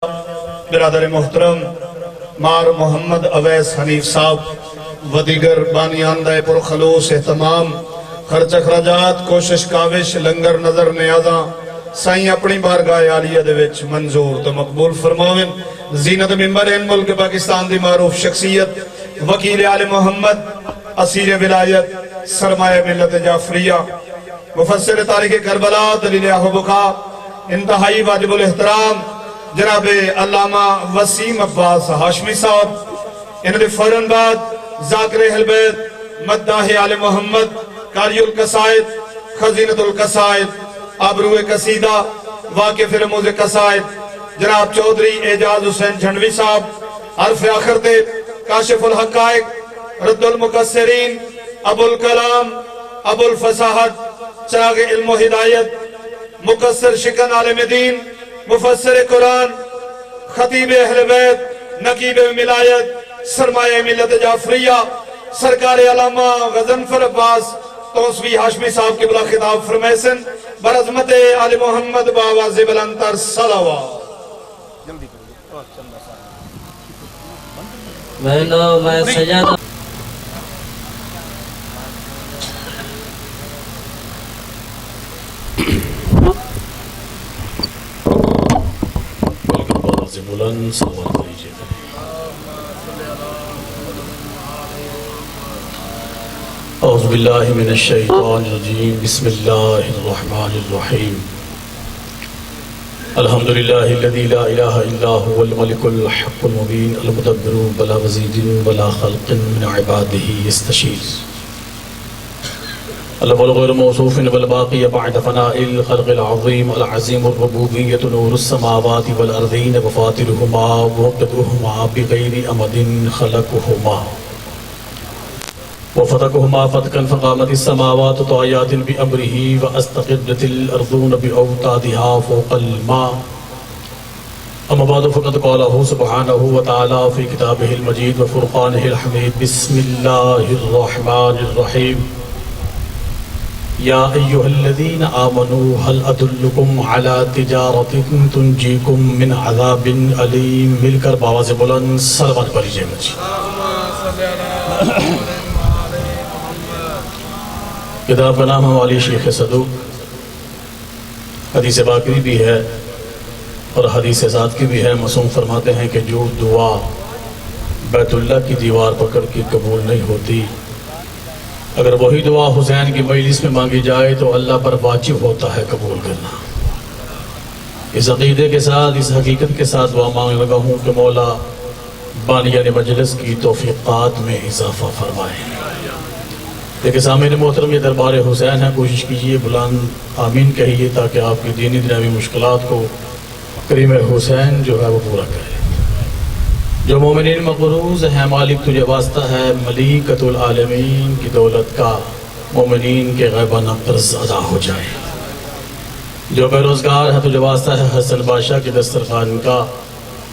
برادر محترم مار محمد اویس حنیف صاحب و دیگر بانیان دائے پر خلوص اہتمام خرچ اخراجات کوشش کاوش لنگر نظر نیازاں سائیں اپنی بارگاہ عالیہ دے وچ منظور تو مقبول فرماویں زینت ممبر ان ملک پاکستان دی معروف شخصیت وکیل آل محمد اسیر ولایت سرمایہ ملت جعفریہ مفسر تاریخ کربلا دلیل احبکا انتہائی واجب الاحترام جناب علامہ وسیم عباس ہاشمی صاحب انہوں نے فوراً بعد ذاکر اہل بیت مداح آل محمد قاری القصائد خزینت القصائد آبرو قصیدہ واقف رموز قصائد جناب چودھری اعجاز حسین جھنڈوی صاحب عرف آخر دے کاشف الحقائق رد المقصرین ابو الکلام ابو الفصاحت چراغ علم و ہدایت مقصر شکن عالم دین مفسر قرآن خطیب اہل بیت نقیب ملایت سرمایہ ملت جعفریہ سرکار علامہ غضنفر عباس توسوی ہاشمی صاحب کی بلا خطاب فرمیسن برعظمت آل محمد باواز بلندر صلوات میں سجادہ بلند سوال کریجئے اعوذ باللہ من الشیطان الرجیم بسم اللہ الرحمن الرحیم الحمدللہ الذی لا الہ الا هو الملک الحق المبین المدبر بلا وزید بلا خلق من عباده يستشیر الأول غير موصوف والباقي بعد فناء الخلق العظيم العظيم الربوبية نور السماوات والأرضين وفاطرهما ومبتدئهما بغير أمد خلقهما وفتقهما فتقا فقامت السماوات طايات بأمره وأستقرت الأرضون بأوتادها فوق الماء أما بعد فقد قاله سبحانه وتعالى في كتابه المجيد وفرقانه الحميد بسم الله الرحمن الرحيم یا ایہا الذین آمنوا هل ادلکم علی تجارت تنجیکم من عذاب علیم مل کر باواز بلند صلوات پڑھیجئے مجھے کتاب کا نام ہماری شیخ صدوق حدیث باقی بھی ہے اور حدیث ذات کی بھی ہے معصوم فرماتے ہیں کہ جو دعا بیت اللہ کی دیوار پکڑ کے قبول نہیں ہوتی اگر وہی دعا حسین کی مجلس میں مانگی جائے تو اللہ پر واجب ہوتا ہے قبول کرنا اس عقیدے کے ساتھ اس حقیقت کے ساتھ دعا مانگ لگا ہوں کہ مولا بانیان مجلس کی توفیقات میں اضافہ فرمائے لیکن سامعین محترم یہ دربار حسین ہے کوشش کیجئے بلند آمین کہیے تاکہ آپ کی دینی دنیاوی مشکلات کو کریم حسین جو ہے وہ پورا کرے جو مومنین مقروض ہے مالک تجھے واسطہ ہے ملیکۃ العالمین کی دولت کا مومنین کے غیبانہ قرض ادا ہو جائے جو بے روزگار ہے تجھے واسطہ ہے حسن بادشاہ کی دسترخوان کا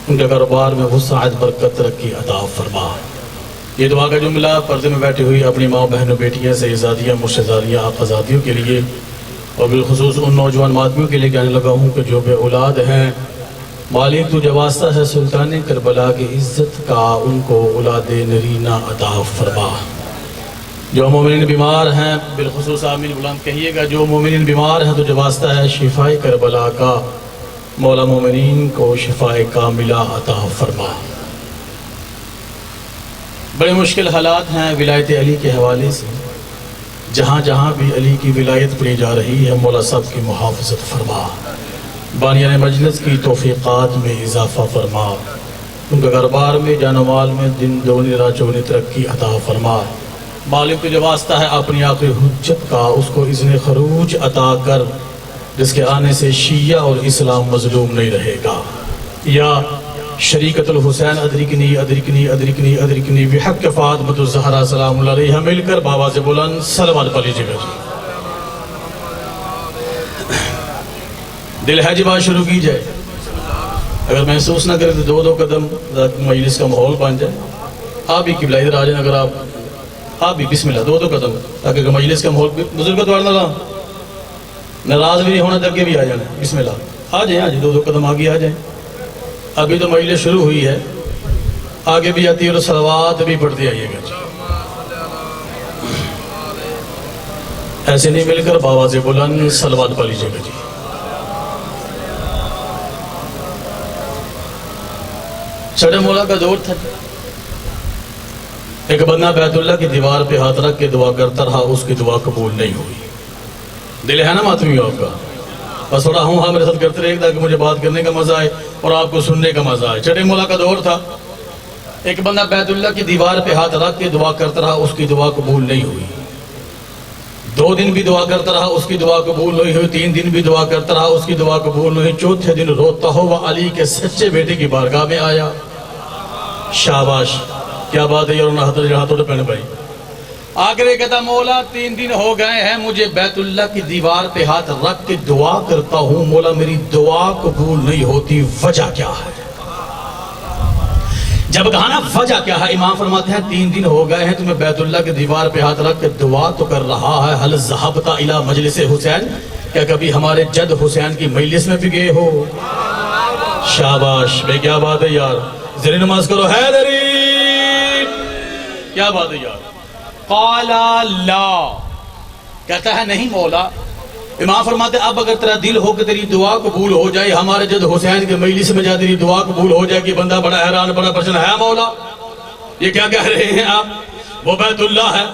ان کے کاروبار میں وسعت برکت ترقی عطا فرما یہ دعا کا جملہ پردے میں بیٹھی ہوئی اپنی ماں بہن و بیٹیاں شہزادیاں مرشداریاں آقازادیوں کے لیے اور بالخصوص ان نوجوان مادمیوں کے لیے کہنے لگا ہوں کہ جو بے اولاد ہیں مالک تجھے واسطہ ہے سلطان کربلا کی عزت کا ان کو اولاد نرینہ عطا فرما جو مومنین بیمار ہیں بالخصوص آمین بلند کہیے گا جو مومنین بیمار ہیں تجھے واسطہ ہے شفاء کربلا کا مولا مومنین کو شفاء کاملہ عطا فرما بڑے مشکل حالات ہیں ولایت علی کے حوالے سے جہاں جہاں بھی علی کی ولایت پڑھی جا رہی ہے مولا صاحب کی محافظت فرما بانیان مجلس کی توفیقات میں اضافہ فرما ان کے کاروبار میں جان و مال میں دن دونی رات چوگنی ترقی عطا فرما مالک تجھے واسطہ ہے اپنی آخری حجت کا اس کو اذن خروج عطا کر جس کے آنے سے شیعہ اور اسلام مظلوم نہیں رہے گا یا شریکت الحسین ادرکنی ادرکنی ادرکنی ادرکنی بحق فاطمۃ الزہرا سلام اللہ علیہ مل کر باواز بلند صلوات پڑھ لیجیے گا دل ہے جی بات شروع کی جائے اگر محسوس نہ کرے تو دو دو قدم مجلس کا ماحول بن جائے آپ ہی قبلہ ادھر آ جائیں اگر آپ بھی بسم اللہ دو دو قدم تاکہ مجلس کا ماحول بزرگ کو دوڑنا رہا ناراض بھی نہیں ہونا تک کے بھی آ جانا بسم اللہ آ جائیں دو دو قدم آگے آ جائیں ابھی تو مجلس شروع ہوئی ہے، آگے بھی آتی ہے اور صلوات بھی پڑھتے آئیے گا جی۔ ایسے نہیں مل کر بآواز بلند صلوات پڑھ لیجیے گا جی۔ چھٹے مولا کا دور تھا، ایک بندہ بیت اللہ کی دیوار پہ ہاتھ رکھ کے دعا کرتا رہا، اس کی دعا قبول نہیں ہوئی۔ دل ہے نا ماتمی آپ کا، بس تھوڑا ہوں ہاں میرے ساتھ کرتے رہے تاکہ مجھے بات کرنے کا مزہ آئے اور آپ کو سننے کا مزہ آئے۔ چھٹے مولا کا دور تھا، ایک بندہ بیت اللہ کی دیوار پہ ہاتھ رکھ کے دعا کرتا رہا، اس کی دعا قبول نہیں ہوئی۔ 2 دن بھی دعا کرتا رہا، اس کی دعا قبول نہیں ہوئی۔ 3 دن بھی دعا کرتا رہا، اس کی دعا قبول نہیں ہوئی۔ چوتھے دن روتا ہوا علی کے سچے بیٹے کی بارگاہ میں آیا۔ شاباش، کیا بات ہے یار، حضرت ہاتھوں پہ پہنے بھائی۔ آخر یہ کہتا مولا 3 دن ہو گئے ہیں، مجھے بیت اللہ کی دیوار پہ ہاتھ رکھ کے دعا کرتا ہوں، مولا میری دعا قبول نہیں ہوتی، وجہ کیا ہے؟ جب کہا نا وجہ کیا ہے، امام فرماتے ہیں 3 دن ہو گئے ہیں تمہیں بیت اللہ کی دیوار پہ ہاتھ رکھ کے دعا تو کر رہا ہے، حل ذہبت الی مجلس حسین، کیا کبھی ہمارے جد حسین کی مجلس میں بھی گئے ہو؟ شاباش بے، کیا بات ہے یار، ذری نماز کرو حیدری، کیا بات ہے یار۔ قال لا، کہتا ہے نہیں مولا۔ امام فرماتے اب اگر تیرا دل ہو کہ تیری دعا قبول ہو جائے، ہمارے جد حسین کے مجلس میں جا تیری دعا قبول ہو جائے، کہ بندہ بڑا حیران، بڑا پریشان ہے مولا یہ کیا کہہ رہے ہیں آپ؟ وہ بیت اللہ ہے،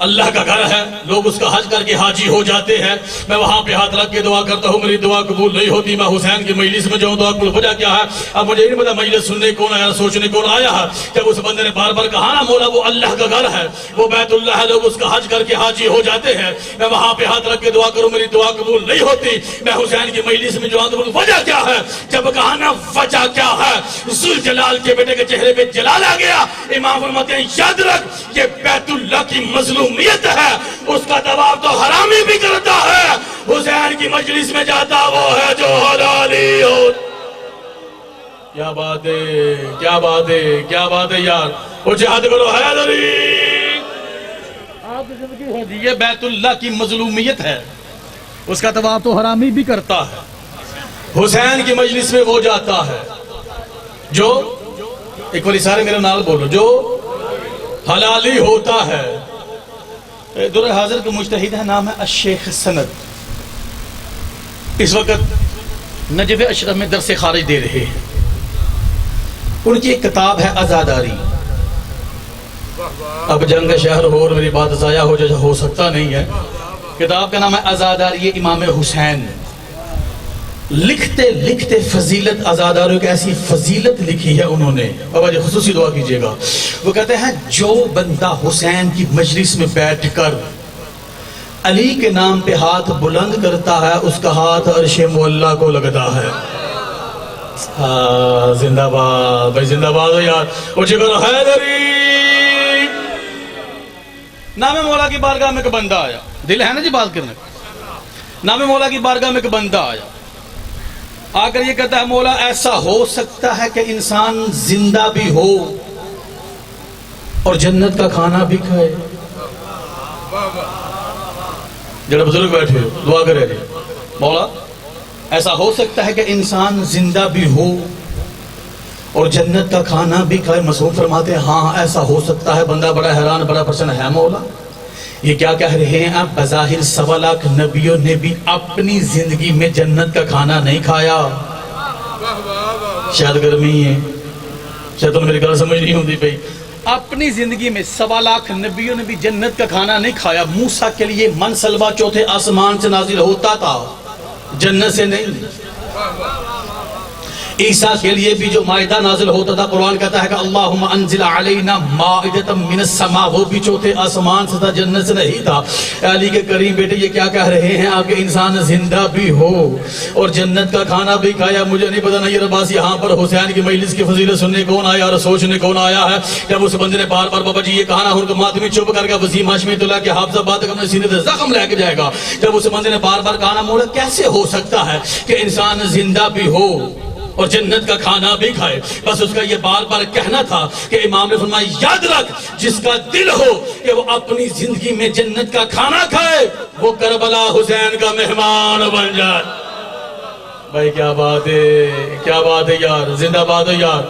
اللہ کا گھر ہے، لوگ اس کا حج کر کے حاجی ہو جاتے ہیں، میں وہاں پہ ہاتھ رکھ کے دعا کرتا ہوں، میری دعا قبول نہیں ہوتی، میں حسین کی مجلس میں جاؤں، دعا قبول وجہ کیا ہے؟ اب مجھے نہیں پتا مجلس سننے کون آیا، سوچنے کون آیا ہے۔ جب اس بندے نے بار بار کہا نا مولا وہ اللہ کا گھر ہے، وہ بیت اللہ ہے، لوگ اس کا حج کر کے حاجی ہو جاتے ہیں، میں وہاں پہ ہاتھ رکھ کے دعا کروں، میری دعا قبول نہیں ہوتی، میں حسین کی مجلس میں جاؤں، تو وجہ کیا ہے؟ جب کہا نا وجہ کیا ہے، ذوالجلال کے بیٹے کے چہرے پہ جلال آ گیا۔ امام فرماتے ہیں یاد رکھ یہ بیت اللہ کی مظلومیت ہے، اس کا طواف تو حرامی بھی کرتا ہے، حسین کی مجلس میں جاتا وہ ہے جو حلالی ہو۔ کیا بات ہے، کیا بات ہے، کیا بات ہے یار، وہ جہاد کرو حیدری۔ آپ کی زندگی ہے جی، یہ بیت اللہ کی مظلومیت ہے، اس کا طواف تو حرامی بھی کرتا ہے، حسین کی مجلس میں وہ جاتا ہے جو، ایک بار سارے میرے نال بولو، جو حلالی ہوتا ہے۔ دور حاضر کے مجتہد ہے، نام ہے الشیخ سند، اس وقت نجف اشرف میں درس خارج دے رہے ہیں۔ ان کی ایک کتاب ہے عزاداری، اب جنگ شہر ہو اور میری بات ضائع ہو جائے، ہو سکتا نہیں ہے، کتاب کا نام ہے عزاداری، یہ امام حسین لکھتے لکھتے فضیلت، عزاداری ایک ایسی فضیلت لکھی ہے انہوں نے، بابا جی خصوصی دعا کیجئے گا۔ وہ کہتے ہیں جو بندہ حسین کی مجلس میں بیٹھ کر علی کے نام پہ ہاتھ بلند کرتا ہے، اس کا ہاتھ عرش معلیٰ کو لگتا ہے۔ زندہ باد بھائی، زندہ باد ہو یار، اچھی کرو حیدری۔ نام مولا کی بارگاہ میں ایک بندہ آیا، دل ہے نا جی بات کرنے کا، نام مولا کی بارگاہ میں ایک بندہ آیا، آ کر یہ کہتا ہے مولا ایسا ہو سکتا ہے کہ انسان زندہ بھی ہو اور جنت کا کھانا بھی کھائے؟ جڑے بزرگ بیٹھے ہو دعا کرے جی، مولا ایسا ہو سکتا ہے کہ انسان زندہ بھی ہو اور جنت کا کھانا بھی کھائے؟ مسعود فرماتے ہیں ہاں ایسا ہو سکتا ہے۔ بندہ بڑا حیران، بڑا پریشان ہے، مولا یہ کیا کہہ رہے ہیں آپ؟ بظاہر 1.25 لاکھ نبیوں نے بھی اپنی زندگی میں جنت کا کھانا نہیں کھایا۔ شاید گرمی ہے، شاید تم میری گل سمجھ نہیں ہوتی پئی، اپنی زندگی میں 1.25 لاکھ نبیوں نے بھی جنت کا کھانا نہیں کھایا۔ موسیٰ کے لیے من سلوہ 4تھے آسمان سے نازل ہوتا تھا، جنت سے نہیں۔ عیسیٰ کے لیے بھی جو مائدہ نازل ہوتا تھا، قرآن کہتا ہے کہ اللہم انزل علینا مائدۃ من السماء، وہ بھی 4تھے آسمان سے تھا، جنت سے نہیں تھا۔ علی کے کریم بیٹے یہ کیا کہہ رہے ہیں آپ کہ انسان زندہ بھی ہو اور جنت کا کھانا بھی کھایا؟ مجھے نہیں پتا نہیں رباس یہاں پر حسین کی مجلس کی فضیلت سننے کون آیا اور سوچنے کون آیا ہے؟ جب اس بندے نے بار بار بابا جی یہ کہا نا، ان کو ماتمی چپ کر کے وسیم ہاشمی اللہ کے حافظہ بات اپنے سینے سے زخم لے کے جائے گا۔ جب اس بندے نے بار بار کہا نا مولا کیسے ہو سکتا ہے کہ انسان زندہ بھی ہو اور جنت کا کھانا بھی کھائے؟ بس اس کا یہ بار بار کہنا تھا کہ امام نے فرمایا یاد رکھ جس کا دل ہو کہ وہ اپنی زندگی میں جنت کا کھانا کھائے، وہ کربلا حسین کا مہمان بن جائے۔ بھائی کیا بات ہے یار، زندہ باد ہو یار،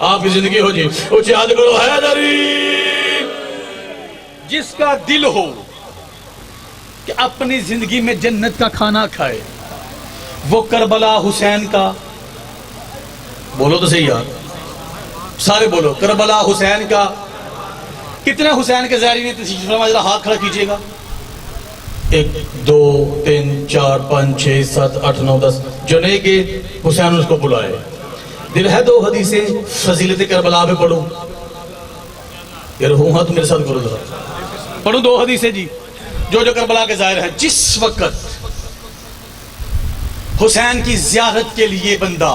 آپ کی زندگی ہو جی، اچھی یاد کرو حیدری۔ جس کا دل ہو کہ اپنی زندگی میں جنت کا کھانا کھائے، وہ کربلا حسین کا، بولو تو صحیح یار، سارے بولو، کربلا حسین کا۔ کتنے حسین کے زائرین تشریف فرما، ذرا ہاتھ کھڑا کیجئے گا۔ 1 2 3 4 5 6 7 8 9 10 جو نہیں کہ حسین اس کو بلائے۔ دل ہے 2 حدیثیں فضیلت کربلا پہ پڑھو یار، ہوں ہاں تو میرے ساتھ کرو ذرا، پڑھو 2 حدیثیں جی، جو کربلا کے ظاہر ہیں۔ جس وقت حسین کی زیارت کے لیے بندہ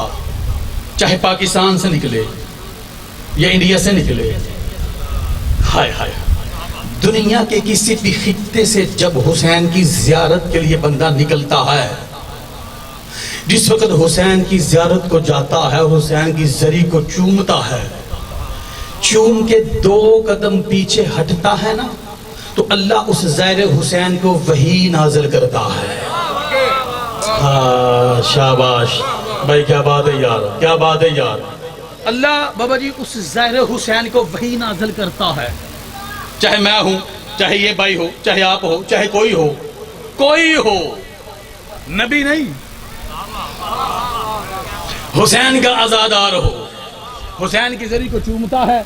چاہے پاکستان سے نکلے یا انڈیا سے نکلے، ہائے ہائے، دنیا کے کسی بھی خطے سے جب حسین کی زیارت کے لیے بندہ نکلتا ہے، جس وقت حسین کی زیارت کو جاتا ہے، حسین کی زری کو چومتا ہے، چوم کے 2 قدم پیچھے ہٹتا ہے نا، تو اللہ اس زائر حسین کو وحی نازل کرتا ہے۔ ہاں شاباش بھائی، کیا بات ہے یار، کیا بات ہے یار۔ اللہ بابا جی اس زائر حسین کو وحی نازل کرتا ہے، چاہے میں ہوں، چاہے یہ بھائی ہو، چاہے آپ ہو، چاہے کوئی ہو، نبی نہیں، حسین کا عزادار ہو، حسین کی زری کو چومتا ہے،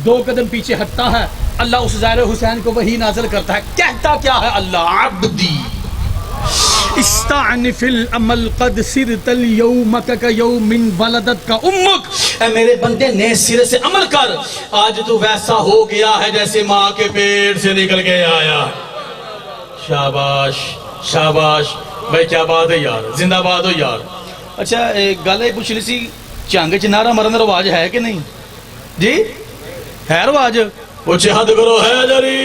2 قدم پیچھے ہٹتا ہے، اللہ اس زائر حسین کو وحی نازل کرتا ہے۔ کہتا کیا ہے اللہ؟ عبدی استعنف العمل قد سرت اليوم كيوم ولدت کا امک، اے میرے بندے نئے سرے سے عمل کر، آج تو ویسا ہو گیا ہے جیسے ماں کے پیٹ سے نکل کے آیا۔ شاباش شاباش بھائی، کیا بات ہے یار، زندہ باد ہو یار۔ اچھا گل یہ پوچھنی سی، چنگ چ نعرہ مرن رواج ہے کہ نہیں جی؟ ہے رواج؟ اچھی حد کرو حیدری۔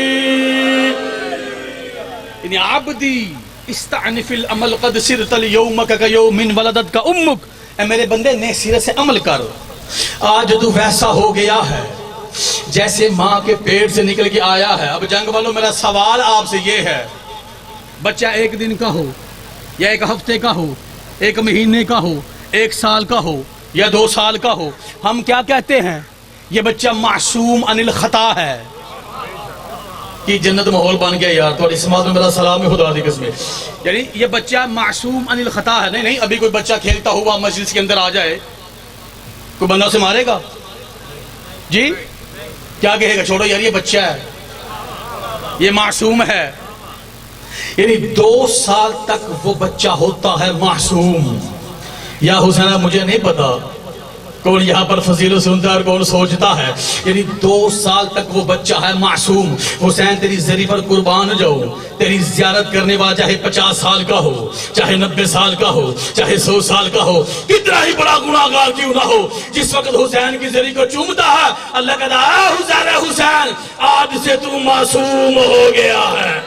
یعنی عبدی استعنف العمل قد سرت اليوم كيوم ولدت کا امک، اے میرے بندے نئے سرے سے عمل کر، آج تو ویسا ہو گیا ہے جیسے ماں کے پیٹ سے نکل کے آیا ہے۔ اب جنگ والوں میرا سوال آپ سے یہ ہے، بچہ 1 دن کا ہو یا 1 ہفتے کا ہو، 1 مہینے کا ہو، 1 سال کا ہو یا 2 سال کا ہو، ہم کیا کہتے ہیں؟ یہ بچہ معصوم عن الخطا ہے۔ کی جنت ماحول بن گیا یار، تو اسمات میں میرا سلام ہے خدا دی قسم۔ یعنی یہ بچہ معصوم عن الخطا ہے۔ نہیں ابھی کوئی بچہ کھیلتا ہوا مجلس کے اندر آ جائے، کوئی بندہ اسے مارے گا جی؟ کیا کہے گا؟ چھوڑو یار یہ بچہ ہے، یہ معصوم ہے۔ یعنی 2 سال تک وہ بچہ ہوتا ہے معصوم۔ یا حسین مجھے نہیں پتا کون یہاں پر فضیلت سنتا ہے اور کون سوچتا ہے، یعنی 2 سال تک وہ بچہ ہے معصوم۔ حسین تیری زری پر قربان جاؤ، تیری زیارت کرنے والا چاہے 50 سال کا ہو، چاہے 90 سال کا ہو، چاہے 100 سال کا ہو، کتنا ہی بڑا گناہگار کیوں نہ ہو، جس وقت حسین کی زری کو چومتا ہے، اللہ کہتا ہے اے حسین اے حسین، آج سے تو معصوم ہو گیا ہے۔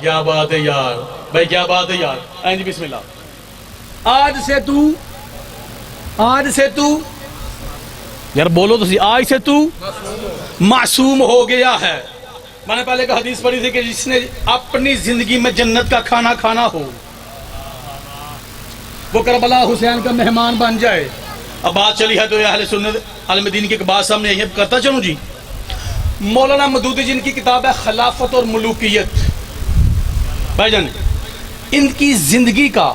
کیا بات ہے یار بھائی، کیا بات ہے یار۔ جی بسم اللہ۔ آج سے تو یار بولو تو سی، آج سے تو معصوم ہو گیا ہے۔ میں نے پہلے ایک حدیث پڑھی تھی کہ جس نے اپنی زندگی میں جنت کا کھانا کھانا ہو، وہ کربلا حسین کا مہمان بن جائے۔ اب بات چلی ہے تو اہل سنت عالم دین کی ایک بات سامنے آئی ہے، کرتا چلوں جی۔ مولانا مودودی جن کی کتاب ہے خلافت اور ملوکیت، بھائی جان ان کی زندگی کا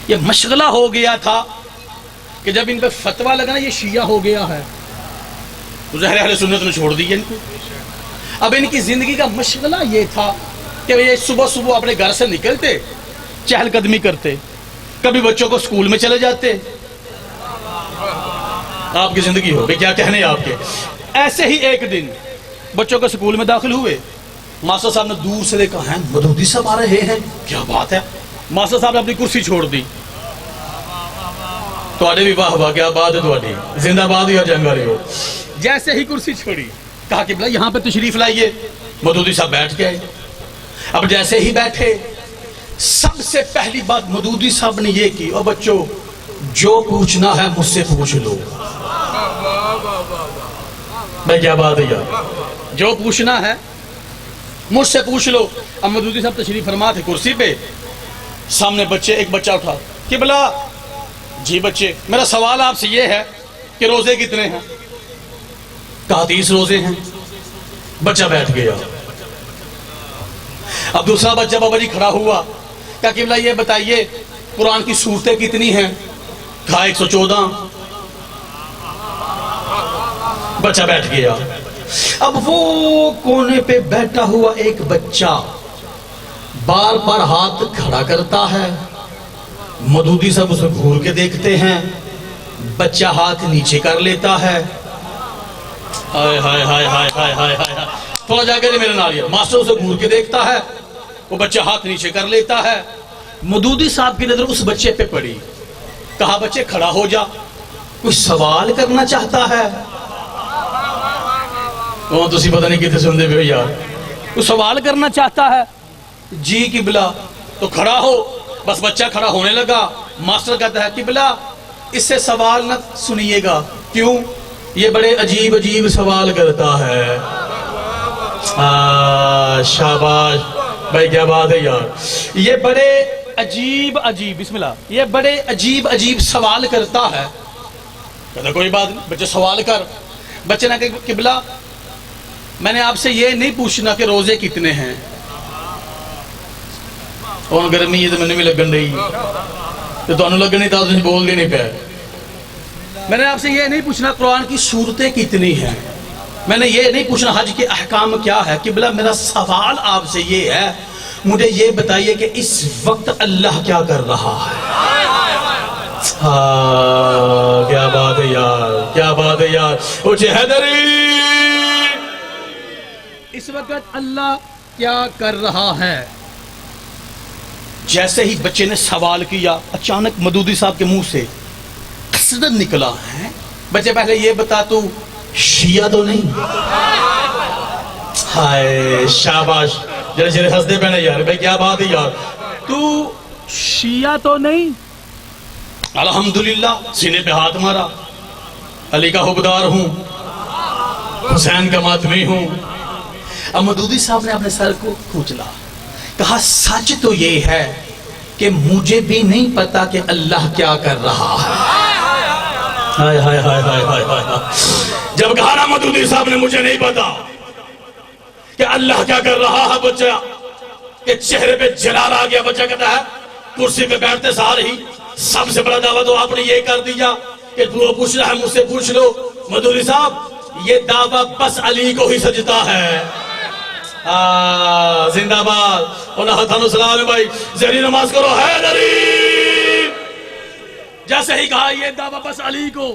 یہ مشغلہ ہو گیا تھا کہ جب ان پہ فتویٰ لگا نا یہ شیعہ ہو گیا ہے، تو ظاہر اہل سنت نے چھوڑ دی ان کو۔ اب ان کی زندگی کا مشغلہ یہ تھا کہ یہ صبح صبح اپنے گھر سے نکلتے، چہل قدمی کرتے، کبھی بچوں کو اسکول میں چلے جاتے۔ آپ کی زندگی ہو گئی، کیا کہنے ہیں آپ کے۔ ایسے ہی ایک دن بچوں کو اسکول میں داخل ہوئے، ماسٹر صاحب نے دور سے دیکھا ہیں مودودی صاحب آ رہے ہیں، کیا بات ہے۔ ماسٹر صاحب نے اپنی کرسی چھوڑ دی۔ تواڈے بھی واہ واہ، کیا بات ہے تواڈی، زندہ باد یا جنگ والی ہو۔ جیسے ہی کرسی چھوڑی کہا کہ بلا یہاں پہ تشریف لائیے، مودودی صاحب بیٹھ کے آئے۔ اب جیسے ہی بیٹھے، سب سے پہلی بات مودودی صاحب نے یہ کی، اور بچوں جو پوچھنا ہے مجھ سے پوچھ لو۔ بھائی کیا بات ہے یار، جو پوچھنا ہے مجھ سے پوچھ لو۔ اب مودودی صاحب تشریف فرما تھے کرسی پہ، سامنے بچے، ایک بچہ اٹھا، قبلہ جی بچے میرا سوال آپ سے یہ ہے کہ روزے کتنے ہیں؟ کہا 30 روزے ہیں۔ بچہ بیٹھ گیا۔ اب دوسرا بچہ بابا جی کھڑا ہوا، کہا قبلہ یہ بتائیے قرآن کی سورتیں کتنی ہیں؟ کہا 114۔ بچہ بیٹھ گیا۔ اب وہ کونے پہ بیٹھا ہوا ایک بچہ بار بار ہاتھ کھڑا کرتا ہے، مدودی صاحب اسے گھور کے دیکھتے ہیں، بچہ ہاتھ نیچے کر لیتا ہے۔ ہائے ہائے ہائے ہائے ہائے ہائے ہائے، تھوڑا جا کے میرے نالیہ، ماسٹر اسے گھور کے دیکھتا ہے، وہ بچہ ہاتھ نیچے کر لیتا ہے۔ مدودی صاحب کی نظر اس بچے پہ پڑی، کہا بچے کھڑا ہو جا، کوئی سوال کرنا چاہتا ہے؟ کون تسی پتہ نہیں کتنے سندے بھی یار، کوئی سوال کرنا چاہتا ہے؟ جی قبلہ۔ تو کھڑا ہو۔ بس بچہ کھڑا ہونے لگا۔ ماسٹر کہتا ہے قبلہ اس سے سوال نہ سنیے گا، کیوں؟ یہ بڑے عجیب عجیب سوال کرتا ہے۔ شاباش بھائی، کیا بات ہے یار، یہ بڑے عجیب عجیب، بسم اللہ، یہ بڑے عجیب عجیب سوال کرتا ہے۔ کہتا کوئی بات نہیں بچے سوال کر۔ بچے نے کہا قبلہ میں نے آپ سے یہ نہیں پوچھنا کہ روزے کتنے ہیں، اور گرمی ہے تو میں بھی لگن رہی تو تمہیں لگن نہیں تھا تو بول دے نہیں پہ۔ میں نے آپ سے یہ نہیں پوچھنا قرآن کی سورتیں کتنی ہیں، میں نے یہ نہیں پوچھنا حج کے احکام کیا ہے۔ قبلہ میرا سوال آپ سے یہ ہے، مجھے یہ بتائیے کہ اس وقت اللہ کیا کر رہا ہے؟ کیا بات ہے یار، کیا بات ہے یار، اونچے حیدری، اس وقت اللہ کیا کر رہا ہے؟ جیسے ہی بچے نے سوال کیا، اچانک مدودی صاحب کے منہ سے قصدن نکلا ہے، بچے پہلے یہ بتا تو شیعہ تو نہیں؟ ہائے شاباش، جرے جرے ہنسدے پہنے یار، بھائی کیا بات ہے یار، تو شیعہ تو نہیں؟ الحمدللہ، سینے پہ ہاتھ مارا، علی کا حبدار ہوں، حسین کا ماتمی ہوں۔ اب مدودی صاحب نے اپنے سر کو کھوچلا، کہا سچ تو یہ ہے کہ مجھے بھی نہیں پتا کہ اللہ کیا کر رہا ہے۔ ہائے ہائے ہائے ہائے ہائے ہائے، جب کہا نا مدودی صاحب نے مجھے نہیں پتا کہ اللہ کیا کر رہا ہے، بچہ کہ چہرے پہ جلال آ گیا۔ بچہ کہتا ہے کرسی پہ بیٹھتے سارے ہی سب سے بڑا دعویٰ تو آپ نے یہ کر دیا کہ تو پوچھ رہا ہے مجھ سے پوچھ لو۔ مدودی صاحب یہ دعویٰ بس علی کو ہی سجتا ہے۔ زندہ باد، انہا تھانو سلام بھائی، زہری نماز کرو حیدری۔ جیسے ہی کہا یہ دعویٰ بس علی کو،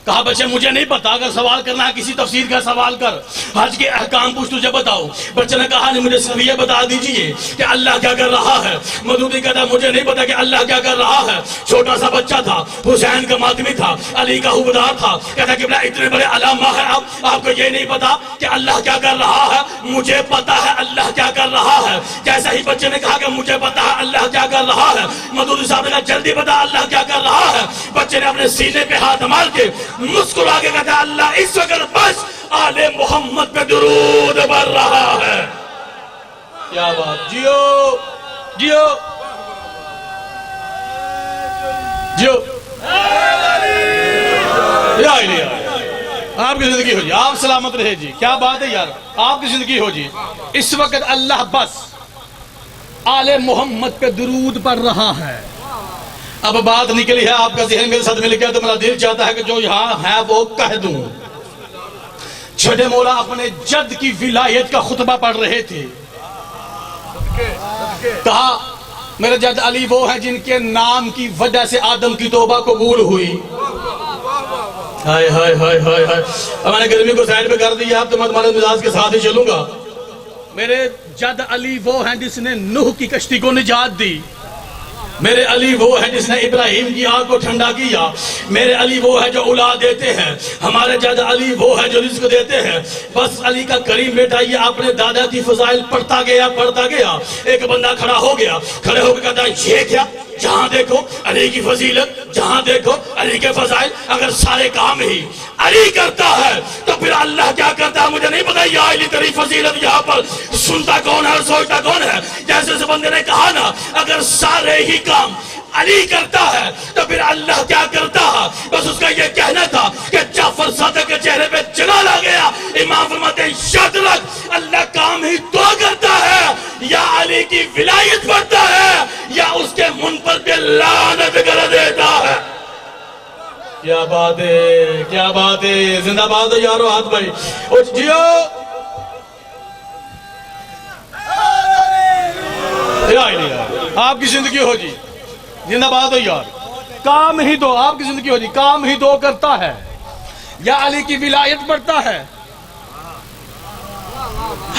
کہا بچے مجھے نہیں پتا، اگر سوال کرنا ہے کسی تفسیر کا سوال کر، حج کے احکام پوچھ تجھے بتاؤ۔ بچے نے کہا نہیں مجھے صرف یہ بتا دیجئے کہ اللہ کیا کر رہا ہے۔ مدودی کہتا مجھے نہیں پتا کہ اللہ کیا کر رہا ہے۔ چھوٹا سا بچہ تھا، حسین کا ماتمی تھا، علی کا حبدار تھا، کہتا کہ اتنے بڑے علامہ ہے آپ کو یہ نہیں پتا کہ اللہ کیا کر رہا ہے؟ مجھے پتا ہے اللہ کیا کر رہا ہے۔ جیسا ہی بچے نے کہا کہ مجھے پتا ہے اللہ کیا کر رہا ہے، مدودی صاحب نے کہا جلدی بتا اللہ کیا کر رہا ہے۔ بچے نے اپنے سینے پہ ہاتھ مار کے مسکرا کے کہتا اللہ اس وقت بس آل محمد پہ درود بڑھ رہا ہے۔ کیا بات، جیو جیو جیو، آپ کی زندگی ہو جی، آپ سلامت رہے جی، کیا بات ہے یار، آپ کی زندگی ہو جی۔ اس وقت اللہ بس آل محمد پہ درود پڑھ رہا ہے۔ اب بات نکلی ہے، آپ کا ذہن میرے ساتھ مل گیا تو میرا دل چاہتا ہے کہ جو یہاں ہے وہ کہہ دوں۔ چھٹے مولا اپنے جد کی ولایت کا خطبہ پڑھ رہے تھے، کہا میرے جد علی وہ ہیں جن کے نام کی وجہ سے آدم کی توبہ قبول ہوئی۔ ہائے ہائے ہائے ہائے ہائے، اب میں نے گرمی کو سائڈ پہ کر دیا، اب تو میں تمہارے مزاج کے ساتھ ہی چلوں گا۔ میرے جد علی وہ ہیں جس نے نوح کی کشتی کو نجات دی۔ میرے علی وہ ہے جس نے ابراہیم کی آگ کو ٹھنڈا کیا۔ میرے علی وہ ہے جو اولاد دیتے ہیں۔ ہمارے جد علی وہ ہے جو رزق دیتے ہیں۔ بس علی کا کریم بیٹا یہ اپنے دادا کی فضائل پڑھتا گیا۔ ایک بندہ کھڑا ہو گیا، کھڑے ہو کے کہتا ہے یہ کیا، جہاں دیکھو علی کی فضیلت، جہاں دیکھو علی کے فضائل، اگر سارے کام ہی علی کرتا ہے تو پھر اللہ کیا کرتا ہے مجھے نہیں پتا. یا علی تیری فضیلت یہاں پر سنتا کون ہے اور سوچتا کون ہے؟ جیسے اس بندے نے کہا نا اگر سارے ہی کام علی کرتا ہے تو پھر اللہ کیا کرتا ہے؟ بس اس کا یہ کہنا تھا کہ جعفر صادق کے چہرے پہ جلال آ گیا. امام فرماتے ہیں یاد رکھ اللہ کام ہی تو کرتا ہے یا علی کی ولایت بڑھتا ہے یا اس کے من پر پہ لعنت کر دیتا ہے. کیا بات ہے، کیا بات ہے. زندہ باد ہے یارو ہاتھ بھائی اٹھ جیو. آپ کی زندگی ہو جی زندہ باد ہو یار. کام ہی دو آپ کی زندگی ہو جی کام ہی دو کرتا ہے یا علی کی ولایت بڑھتا ہے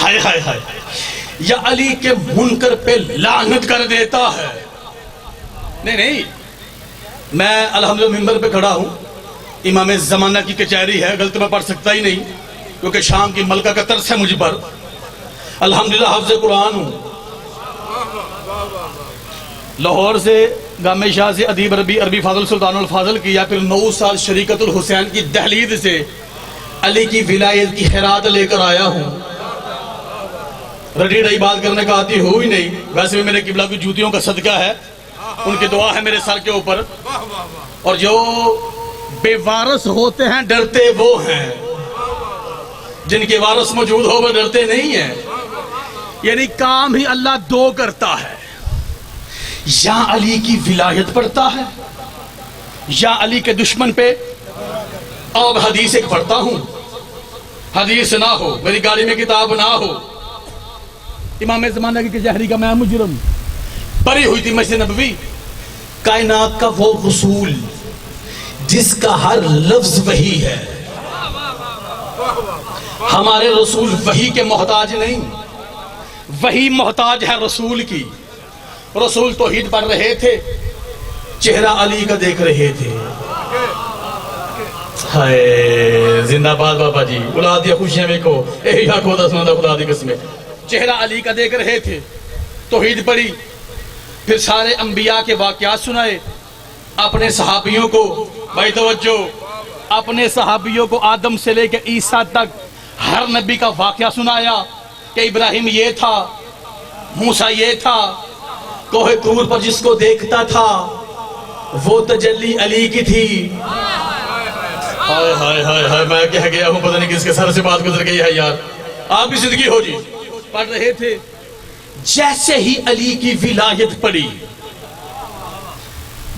ہائے ہائے ہائے یا علی کے منکر پہ لعنت کر دیتا ہے. نہیں میں الحمدللہ ممبر پہ کھڑا ہوں. امام زمانہ کی کچہری ہے غلط میں پڑھ سکتا ہی نہیں کیونکہ شام کی ملکہ کا ترس ہے مجھ پر. الحمدللہ حافظ قرآن ہوں. لاہور سے گامے شاہ سے ادیب عربی فاضل سلطان الفاضل کی یا پھر 9 سال شریکت الحسین کی دہلیز سے علی کی ولایت کی خیرات لے کر آیا ہوں. رڈی رہی بات کرنے کا آتی ہو ہی نہیں. ویسے بھی میرے قبلہ کی جوتیوں کا صدقہ ہے ان کی دعا ہے میرے سر کے اوپر. اور جو بے وارث ہوتے ہیں ڈرتے وہ ہیں جن کے وارث موجود ہو وہ ڈرتے نہیں ہیں. یعنی کام ہی اللہ دو کرتا ہے یا علی کی ولایت پڑھتا ہے یا علی کے دشمن پہ. اب حدیث ایک پڑھتا ہوں حدیث نہ ہو میری گاڑی میں کتاب نہ ہو. امام زمانہ کی کچہری کا میں مجرم بری ہوئی تھی مسجد نبوی. کائنات کا وہ رسول جس کا ہر لفظ وحی ہے. ہمارے رسول وحی کے محتاج نہیں وحی محتاج ہے رسول کی. رسول توحید پڑھ رہے تھے چہرہ علی کا دیکھ رہے تھے. ہائے زندہ باد بابا جی بلا دیا خوشیاں میں کو اے یا کو دس مندہ خدا دی قسمیں. چہرہ علی کا دیکھ رہے تھے توحید پڑھی پھر سارے انبیاء کے واقعات سنائے. اپنے صحابیوں کو بھائی توجہ اپنے صحابیوں کو آدم سے لے کے عیسیٰ تک ہر نبی کا واقعہ سنایا کہ ابراہیم یہ تھا موسیٰ یہ تھا. کوہ طور پر جس کو دیکھتا تھا وہ تجلی علی کی تھی. ہائے ہائے ہائے ہائے میں کہہ گیا ہوں پتہ نہیں کس کے سر سے بات گزر گئی ہے یار. آپ کی زندگی ہو جی پڑھ رہے تھے. جیسے ہی علی کی ولایت پڑی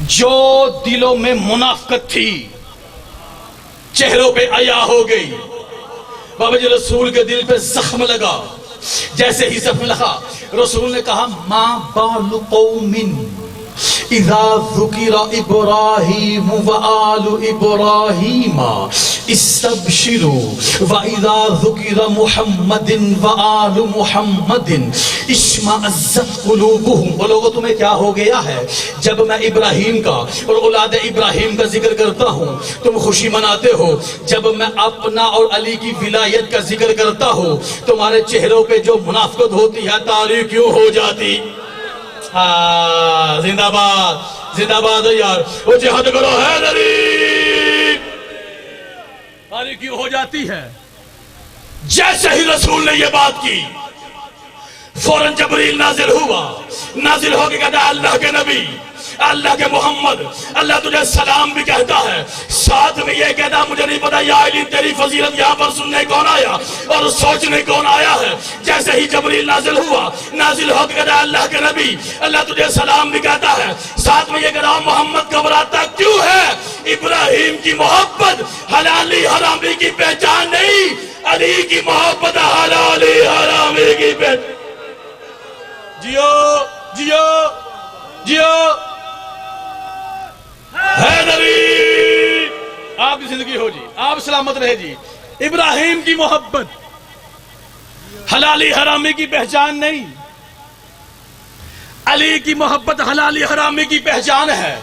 جو دلوں میں منافقت تھی چہروں پہ عیا ہو گئی. بابا جی رسول کے دل پہ زخم لگا. جیسے ہی زخم لگا رسول نے کہا ما بال قوم اذا ذکر ابراہیم وآل ابراہیم استبشروا واذا ذکر محمد وآل محمد اشمئزت قلوبہم. وہ لوگوں تمہیں کیا ہو گیا ہے جب میں ابراہیم کا اور اولاد ابراہیم کا ذکر کرتا ہوں تم خوشی مناتے ہو. جب میں اپنا اور علی کی ولایت کا ذکر کرتا ہوں تمہارے چہروں پہ جو منافقت ہوتی ہے تاریخ کیوں ہو جاتی. زندہ باد ہے یار وہ جہاد کرو حیدری. تاریخ کیوں ہو جاتی ہے. جیسے ہی رسول نے یہ بات کی فوراً جبریل نازل ہوا. نازل ہو کے کہتا اللہ کے نبی اللہ کے محمد اللہ تجھے سلام بھی کہتا ہے ساتھ میں یہ کہتا مجھے نہیں پتا یا علی تیری فضیلت یہاں پر سننے کون آیا اور سوچنے کون آیا ہے. جیسے ہی جبریل نازل ہوا نازل ہو کے کہتا اللہ کے نبی اللہ تجھے سلام بھی کہتا ہے ساتھ میں یہ کہتا محمد گھبراتا کیوں ہے. ابراہیم کی محبت حلالی حرامی کی پہچان نہیں علی کی محبت حلالی حرامی کی پہچان. جیو جیو جیو حیدری. آپ کی زندگی ہو جی آپ سلامت رہے جی. ابراہیم کی محبت حلالی حرامی کی پہچان نہیں علی کی محبت حلالی حرامی کی پہچان ہے.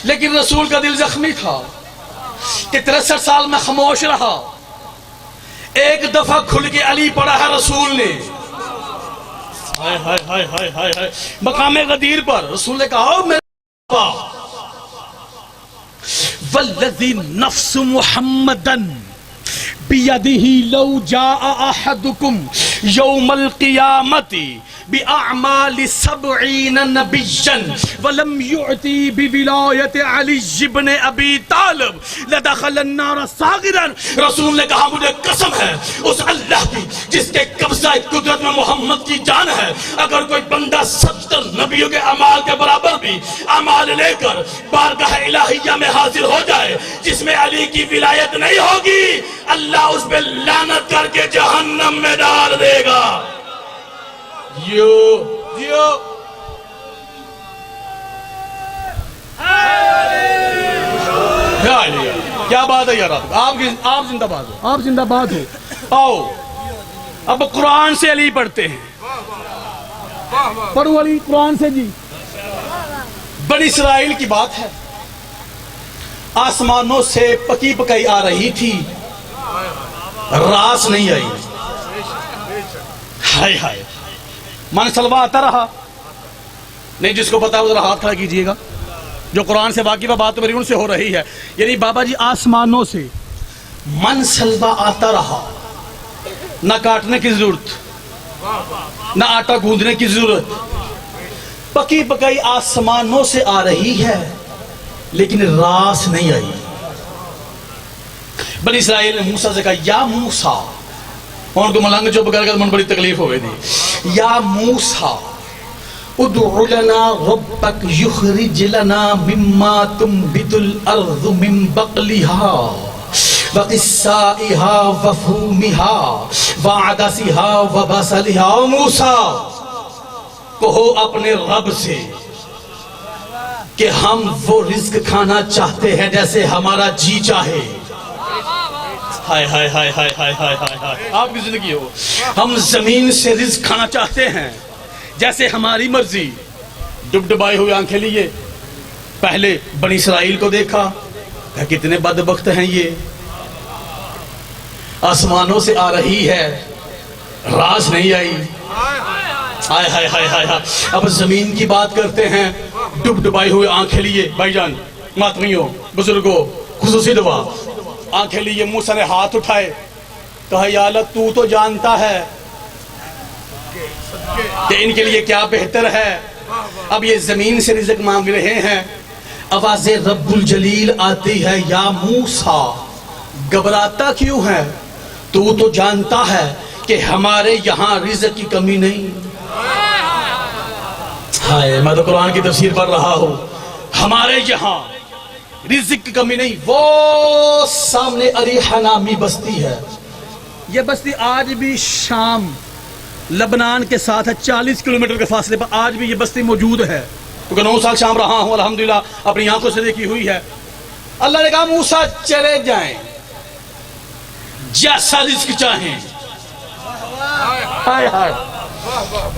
لیکن رسول کا دل زخمی تھا کہ 63 سال میں خاموش رہا. ایک دفعہ کھل کے علی پڑھا ہے رسول نے. ہائے ہائے ہائے ہائے ہائے ہائے مقام غدیر پر رسول نے کہا میرے والذی نفس محمدن بیدہ لو جاء احدکم یوم القیامت بأعمال 70 نبیا ولم یعطی بولایت علی بن ابی طالب لدخل النار صاغرا. رسول نے کہا مجھے قسم ہے اس اللہ کی جس کے قبضہ قدرت میں محمد کی جان ہے، اگر کوئی بندہ 70 نبیوں کے اعمال کے برابر بھی اعمال لے کر بارگاہ الہیہ میں حاضر ہو جائے جس میں علی کی ولایت نہیں ہوگی، اللہ اس پہ لعنت کر کے جہنم میں ڈال دے گا. کیا بات ہے یار، آپ زندہ باد ہو، آپ زندہ باد ہو. آؤ اب قرآن سے علی پڑھتے ہیں. پڑھو علی قرآن سے جی. بنی اسرائیل کی بات ہے، آسمانوں سے پکی پکائی آ رہی تھی، راس نہیں آئی. ہائے ہائے، من سلوا آتا رہا. نہیں جس کو پتا ہے ذرا ہاتھ کھڑا کیجئے گا. جو قرآن سے واقعہ بات میری ان سے ہو رہی ہے. یعنی بابا جی آسمانوں سے من سلوا آتا رہا، نہ کاٹنے کی ضرورت نہ آٹا گوندنے کی ضرورت. پکی پکائی آسمانوں سے آ رہی ہے لیکن راس نہیں آئی. بنی اسرائیل نے موسیٰ سے کہا یا موسیٰ، اور کو ملنگ جو بگر کر من بڑی تکلیف ہوئے دی. یا موسیٰ ادعو لنا ربک یخرج لنا مما تنبت الارض من بقلها وقثائها وفومها وعدسها وبصلها. موسیٰ کہو اپنے رب سے کہ ہم وہ رزق کھانا چاہتے ہیں جیسے ہمارا جی چاہے. ہائے ہائے ہائے ہائے ہائے ہائے ہائے، آپ کی زندگی ہو. ہم زمین سے رزق کھانا چاہتے ہیں جیسے ہماری مرضی. ڈبڈبائے ہوئے آنکھیں لیے پہلے بنی اسرائیل کو دیکھا کہ کتنے بدبخت ہیں یہ، آسمانوں سے آ رہی ہے راس نہیں آئی. ہائے ہائے ہائے ہائے. اب زمین کی بات کرتے ہیں. ڈبڈبائے ہوئے آنکھیں لیے بھائی جان، ماتمیوں، بزرگوں، خصوصی دعا، آنکھیں لیے موسیٰ نے ہاتھ اٹھائے، کہا یا اللہ تو تو جانتا ہے کہ ان کے لیے کیا بہتر ہے. اب یہ زمین سے رزق مانگ رہے ہیں. آواز رب الجلیل آتی ہے یا موسیٰ گھبراتا کیوں ہے، تو تو جانتا ہے کہ ہمارے یہاں رزق کی کمی نہیں. ہائے، میں تو قرآن کی تفسیر پڑھ رہا ہوں. ہمارے یہاں رزق کی کمی نہیں. وہ سامنے اریحہ نامی بستی ہے، یہ بستی آج بھی شام لبنان کے ساتھ ہے، 40 کلومیٹر کے فاصلے پر آج بھی یہ بستی موجود ہے. کیونکہ 9 سال شام رہا ہوں الحمدللہ، اپنی آنکھوں سے دیکھی ہوئی ہے. اللہ نے کہا موسیٰ چلے جائیں، جیسا رزق چاہیں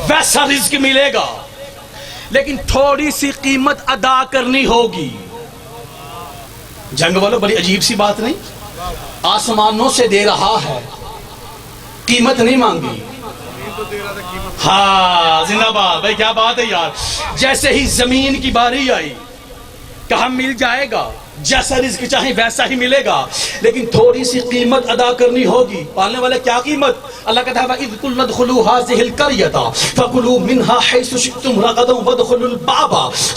ویسا رزق ملے گا، لیکن تھوڑی سی قیمت ادا کرنی ہوگی. جنگ والوں بڑی عجیب سی بات نہیں، آسمانوں سے دے رہا ہے، قیمت نہیں مانگی. ہاں زندہ باد بھائی، کیا بات ہے یار. جیسے ہی زمین کی باری آئی کہا مل جائے گا، جیسا رزق چاہیں ویسا ہی ملے گا، لیکن تھوڑی سی قیمت ادا کرنی ہوگی. پالنے والے کیا قیمت؟ اللہ کہتا ہے وَإِذْ قُلْنَا ادْخُلُوا هَٰذِهِ الْقَرْيَةَ فَكُلُوا مِنْهَا حَيْثُ شِئْتُمْ رَغَدًا وَادْخُلُوا الْبَابَ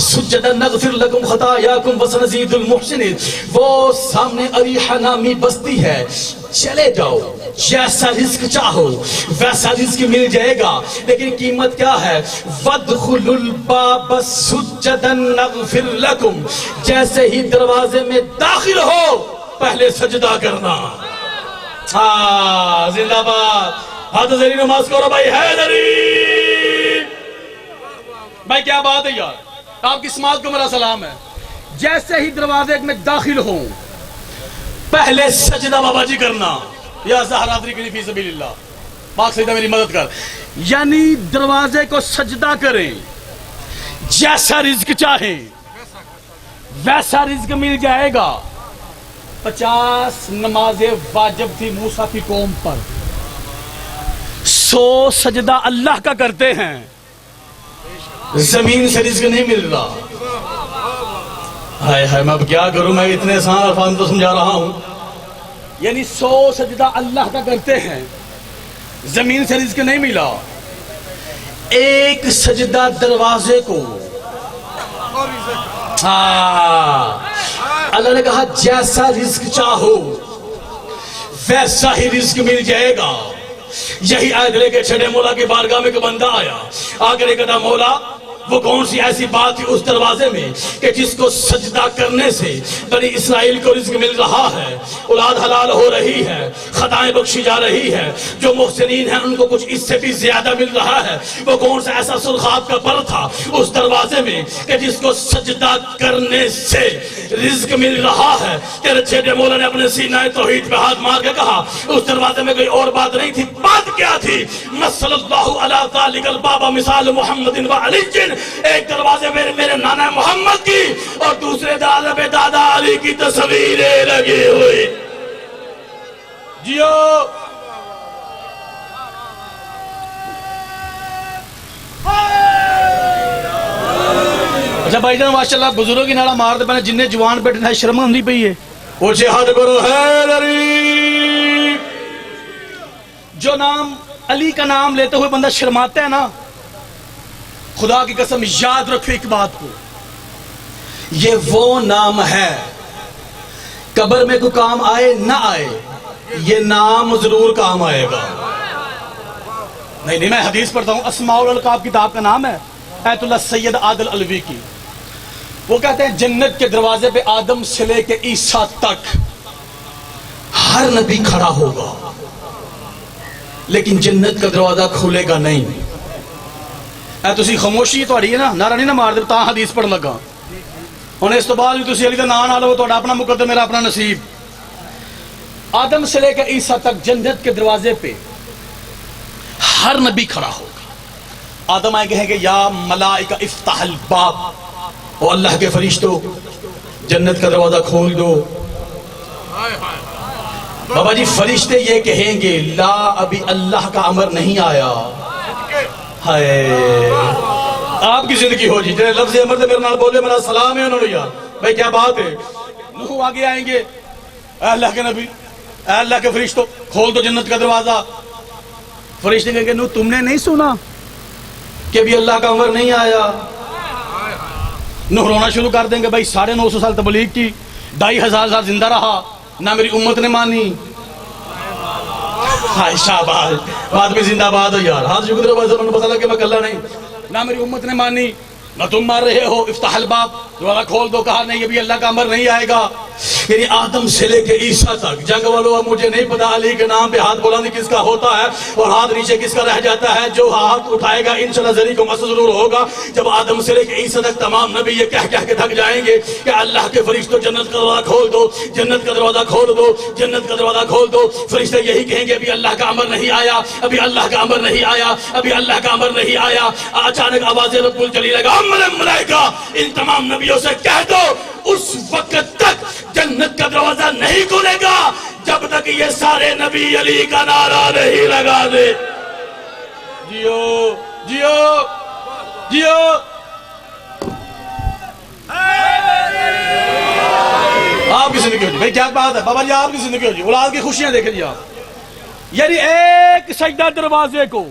سُجَّدًا نَغْفِرْ لَكُمْ خَطَايَاكُمْ وَسَنَزِيدُ الْمُحْسِنِينَ. وہ سامنے اریحہ نامی بستی ہے، چلے جاؤ، جیسا رزق چاہو ویسا رزق مل جائے گا، لیکن قیمت کیا ہے؟ وَادْخُلُوا الْبَابَ سُجَّدًا نَغْفِرْ لَكُمْ. جیسے ہی دروازے میں داخل ہو پہلے سجدہ کرنا. ہاں زندہ باد. ہاتھ زری نماز کرو بھائی. حیدری بھائی کیا بات ہے یار، آپ کی سماعت کو میرا سلام ہے. جیسے ہی دروازے میں داخل ہوں پہلے سجدہ بابا جی کرنا. یا زہرادری کے لیے فی سبیل اللہ، پاک سجدہ میری مدد کر. یعنی دروازے کو سجدہ کریں، جیسا رزق چاہیں ویسا رزق مل جائے گا. 50 نمازیں واجب تھی موسیٰ کی قوم پر، 100 سجدہ اللہ کا کرتے ہیں، زمین سے رزق نہیں مل رہا. ہائے ہائے میں اب کیا کروں، میں اتنے آسان الفاظ میں تو سمجھا رہا ہوں. یعنی 100 سجدہ اللہ کا کرتے ہیں، زمین سے رزق نہیں ملا. ایک سجدہ دروازے کو، ہاں اللہ نے کہا جیسا رزق چاہو ویسا ہی رزق مل جائے گا. یہی آیت لے کے چھڑے مولا کی بارگاہ میں ایک بندہ آیا، آگے کہتا مولا وہ کون سی ایسی بات تھی اس دروازے میں کہ جس کو سجدہ کرنے سے بنی اسرائیل کو رزق مل رہا ہے، اولاد حلال ہو رہی ہے، خطائیں بخشی جا رہی ہے، جو محسنین ہیں ان کو کچھ اس سے بھی زیادہ مل رہا ہے. وہ کون سا ایسا سرخاب کا پر تھا اس دروازے میں کہ جس کو سجدہ کرنے سے رزق مل رہا ہے. تیرے چھیٹے مولا نے اپنے سینہ توحید پہ ہاتھ مار کے کہا اس دروازے میں کوئی اور بات نہیں تھی. بات کیا تھی؟ مثل اللہ علی ذالک الباب مثال محمد و علی. ایک دروازے میں میرے نانا محمد کی اور دوسرے دروازے پہ دادا علی کی تصویریں لگی ہوئی. جیو اچھا بھائی جان ماشاءاللہ بزرگوں کی نعرہ مار دے پہنے جنہیں جوان بیٹھنا ہے شرم ہم نہیں پئی ہے. وہ جہاد کرو حیدری. جو نام علی کا نام لیتے ہوئے بندہ شرماتا ہے نا، خدا کی قسم یاد رکھو ایک بات کو، یہ وہ نام ہے قبر میں کوئی کام آئے نہ آئے یہ نام ضرور کام آئے گا. نہیں میں حدیث پڑھتا ہوں، اسماء الالقاب کتاب کا نام ہے ایت اللہ سید عادل علوی کی. وہ کہتے ہیں جنت کے دروازے پہ آدم سے لے کے عیسیٰ تک ہر نبی کھڑا ہوگا لیکن جنت کا دروازہ کھولے گا نہیں. اے تسی خاموشی تہاڈی ہے نا، نعرہ نہیں نہ مار دے تا حدیث پڑھ لگا. ہن اس تو بعد بھی تسی علی دا نام نہ لو، تہاڈا اپنا مقدر میرا اپنا نصیب. آدم سے لے کے عیسیٰ تک جنت کے دروازے پہ ہر نبی کھڑا ہوگا. آدم آئے کہیں گے یا ملائکہ افتح الباب، او اللہ کے فرشتوں جنت کا دروازہ کھول دو. بابا جی فرشتے یہ کہیں گے لا ابھی اللہ کا امر نہیں آیا. ہائے آپ کی زندگی ہو جی جنہیں لفظ امر دے میرے نال بولے میرا سلام ہے انہوں نے. یار بھائی کیا بات ہے. وہ آگے آئیں گے اے اللہ کے نبی اے اللہ کے فرشتوں کھول دو جنت کا دروازہ. فرشتے کہیں گے نو تم نے نہیں سنا کہ بھی اللہ کا امر نہیں آیا. نو رونا شروع کر دیں گے بھائی 950 سال تبلیغ کی، 2500 سال زندہ رہا، نہ میری امت نے مانی. ہائے شاباش بعد میں زندہ باد ہو یار. ہاتھ شکر بھائی زمان پتہ لگا کہ میں کلا نہیں. نہ میری امت نے مانی نہ تم مار رہے ہو. افتح الباب دروازہ کھول دو. کہا نہیں ابھی اللہ کا امر نہیں آئے گا. یعنی آدم سے لے کے عیسیٰ تک جنگ والوں اب مجھے نہیں پتا علی کے نام پہ ہاتھ بلند کس کا ہوتا ہے اور ہاتھ نیچے کس کا رہ جاتا ہے. جو ہاتھ اٹھائے گا انشاءاللہ ذری کو مسئلہ ضرور ہوگا. جب آدم سے لے کے عیسیٰ تک تمام نبی یہ کہہ کے تھک جائیں گے کہ اللہ کے فرشتوں جنت کا دروازہ کھول دو، جنت کا دروازہ کھول دو، جنت کا دروازہ کھول دو. فرشتے یہی کہیں گے ابھی اللہ کا امر نہیں آیا، ابھی اللہ کا امر نہیں آیا، ابھی اللہ کا امر نہیں آیا. اچانک آواز رب الجلیل لگا ملائکہ ان تمام نبیوں سے کہہ دو اس وقت تک جنت کا دروازہ نہیں کھلے گا جب تک یہ سارے نبی علی کا نعرہ نہیں لگا دے. جیو جیو جیو. آپ کی زندگی ہو جی بھائی کیا بات ہے بابا جی آپ کی زندگی ہو جی. اولاد کی خوشیاں دیکھیں جی آپ. یعنی ایک سجدہ دروازے کو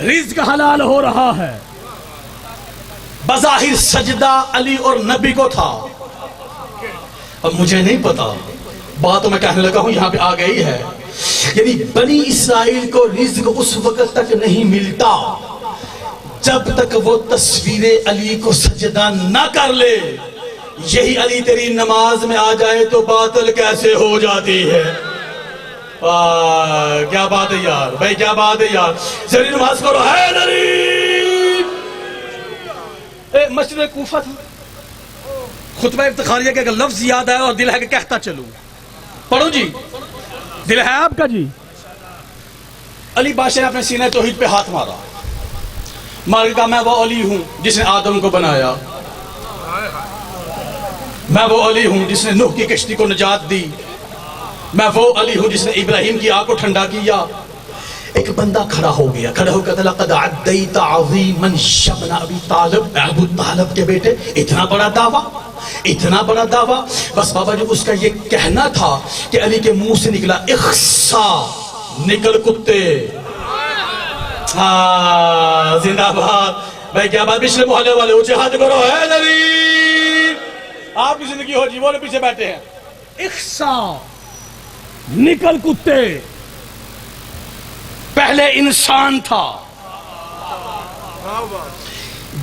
رزق حلال ہو رہا ہے. بظاہر سجدہ علی اور نبی کو تھا. اب مجھے نہیں پتا بات تو میں کہنے لگا ہوں یہاں پہ آ گئی ہے. یعنی بنی اسرائیل کو رزق اس وقت تک نہیں ملتا جب تک وہ تصویر علی کو سجدہ نہ کر لے. یہی علی تیری نماز میں آ جائے تو باطل کیسے ہو جاتی ہے. کیا بات ہے یار بھائی کیا بات ہے یار. ذری نماز کرو حیدری. مسجد کوفہ تھا خطبہ افتخاریہ کے لفظ یاد آیا اور دل ہے کہ کہتا چلوں. پڑھو جی دل ہے آپ کا جی. علی بادشاہ نے اپنے سینہ توحید پہ ہاتھ مارا، مار کے کہا میں وہ علی ہوں جس نے آدم کو بنایا، میں وہ علی ہوں جس نے نوح کی کشتی کو نجات دی، میں وہ علی ہوں جس نے ابراہیم کی آگ کو ٹھنڈا کیا. ایک بندہ کھڑا ہو گیا، کھڑا ہو کہتا لقد عدیت عظیما ابن ابی طالب، ابو طالب کے بیٹے، اتنا بڑا دعویٰ، اتنا بڑا دعویٰ. بس بابا جو اس کا یہ کہنا تھا کہ علی کے منہ سے نکلا اخسا، نکل کتے. ہاں زندہ باد بھائی، کیا بات. پچھلے محلے والے اونچے ہاتھ کرو، ہے علی. آپ کی زندگی ہو جی، وہ لوگ پیچھے بیٹھے ہیں. اخسا، نکل کتے. پہلے انسان تھا.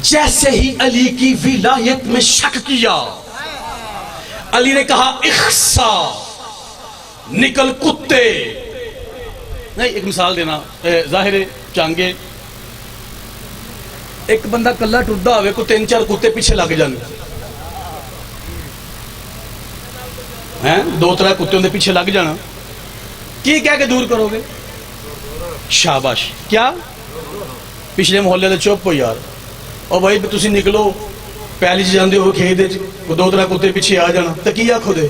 جیسے ہی علی کی ولایت میں شک کیا، علی نے کہا اخسا، نکل کتے. نہیں، ایک مثال دینا ظاہر چانگے. ایک بندہ کلا ٹردا ہوئے کو 3-4 کتے پیچھے لگ جان ہیں، 2-3 کتے اندر پیچھے لگ جانا، کی کہہ کے دور کرو گے؟ شاباش. کیا پچھلے محلے دے چپ ہو یار، اور بھائی تسی نکلو پہلی چ جاندے ہو کھیت وچ، 2-3 کتے پیچھے آ جانا تے کی آکھو دے؟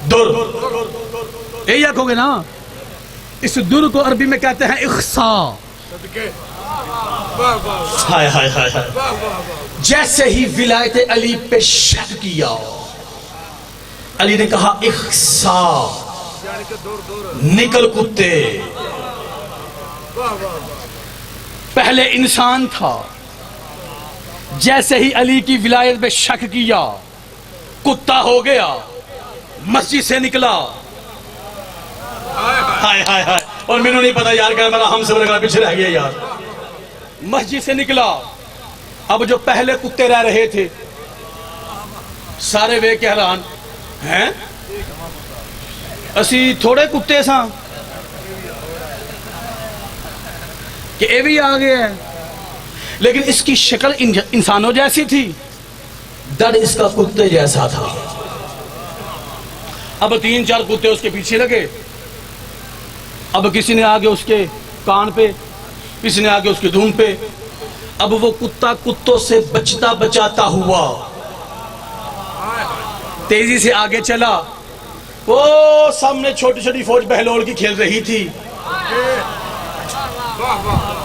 دور. یہی آکھو گے نا. اس در کو عربی میں کہتے ہیں اخسا. ہائے ہائے ہائے ہائے. جیسے ہی ولایت علی پہ شک کیا، علی نے کہا اخسا، نکل کتے. پہلے انسان تھا، جیسے ہی علی کی ولایت پہ شک کیا کتا ہو گیا، مسجد سے نکلا. ہائے ہائے ہائے. اور میں نے نہیں پتا یار کہ میرا ہم سے لگا پیچھے رہ گیا یار. مسجد سے نکلا. اب جو پہلے کتے رہ رہے تھے سارے وے کے حیران ہیں، اسی تھوڑے کتے ساں کہ اے بھی آ گئے ہیں. لیکن اس کی شکل انسانوں جیسی تھی، ڈر اس کا کتے جیسا تھا. اب 3-4 کتے اس کے پیچھے لگے. اب کسی نے آگے اس کے کان پہ، کسی نے آگے اس کے دھون پہ. اب وہ کتا کتوں سے بچتا بچاتا ہوا تیزی سے آگے چلا. وہ سامنے چھوٹی چھوٹی فوج بہلول کی کھیل رہی تھی.